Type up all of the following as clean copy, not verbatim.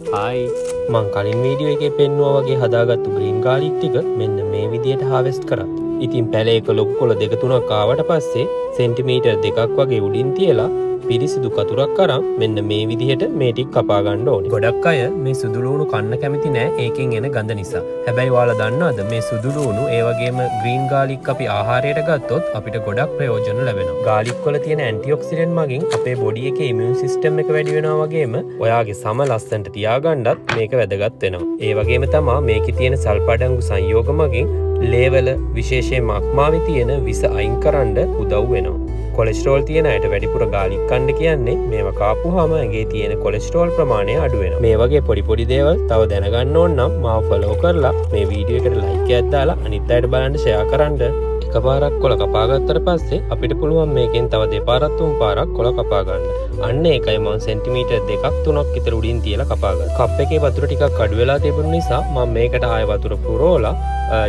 Hi මං කලින් video එකේ පෙන්නුවා වගේ හදාගත්තු ග්‍රීන් ගාලික් ටික මෙන්න මේ විදියට හාවෙස්ට් කරා. ඉතින් පැලේක ලොකු කොළ දෙක තුනක් ආවට පස්සේ සෙන්ටිමීටර් දෙකක් වගේ උඩින් තියලා පිරිසිදු කතුරක් අරන් මෙන්න මේ විදිහට මේ ටික කපා ගන්න ඕනේ. ගොඩක් අය මේ සුදු ලුණු කන්න කැමති නෑ ඒකෙන් එන ගඳ නිසා. හැබැයි ඔයාලා දන්නවද මේ සුදු ලුණු ඒ වගේම ග්‍රීන් ගාලික් අපි ආහාරයට ගත්තොත් අපිට ගොඩක් ප්‍රයෝජන ලැබෙනවා. ගාලික් වල තියෙන ඇන්ටිඔක්සිඩන්ට් මගින් අපේ බොඩි එකේ ඉමුන් සිස්ටම් එක වැඩි වෙනවා වගේම ඔයාගේ සම ලස්සනට තියාගන්නත් මේක වැදගත් වෙනවා. ඒ වගේම තමයි මේකේ තියෙන සල්පඩංගු සංයෝග මගින් ලේවල විශේෂයෙන්ම අක්මාවේ තියෙන විස අයින් කරන්න උදව් වෙනවා. කොලෙස්ටරෝල් තියෙන අයට වැඩිපුර ගාලික් කන්න කියන්නේ මේවා කාපුවාම ඇඟේ තියෙන කොලෙස්ටරෝල් ප්‍රමාණය අඩු වෙනවා. මේ වගේ පොඩි දේවල් තව දැනගන්න ඕන නම් මාව ෆලෝ කරලා මේ වීඩියෝ එකට ලයික් එකක් දාලා අනිත් අයට බලන්න ෂෙයා කරන්න. එකපාරක් කොළ කපා ගත්තට පස්සේ අපිට පුළුවන් මේකෙන් තව දෙපාරක් තුන් පාරක් කොළ කපා ගන්න. අන්න ඒකයි මම සෙන්ටිමීටර් දෙකක් තුනක් විතර උඩින් තියලා කපා ගත්තා. කප් එකේ වතුර ටිකක් අඩු වෙලා තිබුණ නිසා මම මේකට ආයෙ වතුර පුරවලා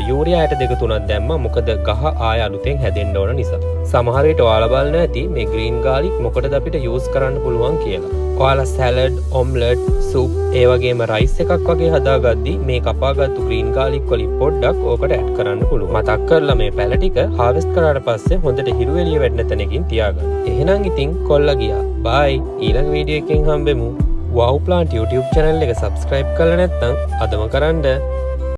යූරියා ඇට දෙක තුනක් දැම්මා. මොකද ගහ ආයෙ අලුතෙන් හැදෙන්න ඕන නිසා. සමහර විට ඔයාලා බලන්න ඇති මේ ග්‍රීන් ගාලික් මොකටද අපිට යූස් කරන්න පුළුවන් කියලා. ඔයාලා සැලඩ්, ඔම්ලට්, සූප් ඒ වගේම රයිස් එකක් වගේ හදාගද්දි මේ කපාගත්තු ග්‍රීන් ගාලික් වලින් පොඩ්ඩක් ඕකට ඇඩ් කරන්න පුළුවන්. මතක් කරලා මේ පැල ටික හාවෙස්ට් කරාට පස්සේ හොඳට හිරු එළිය වැටෙන තැනකින් තියාගන්න. එහෙනම් ඉතින් කොල්ලා ගියා. බයි. ඊළඟ වීඩියෝ එකෙන් හම්බෙමු. wow plant YouTube channel එක subscribe කරලා නැත්නම් අදම කරන්න.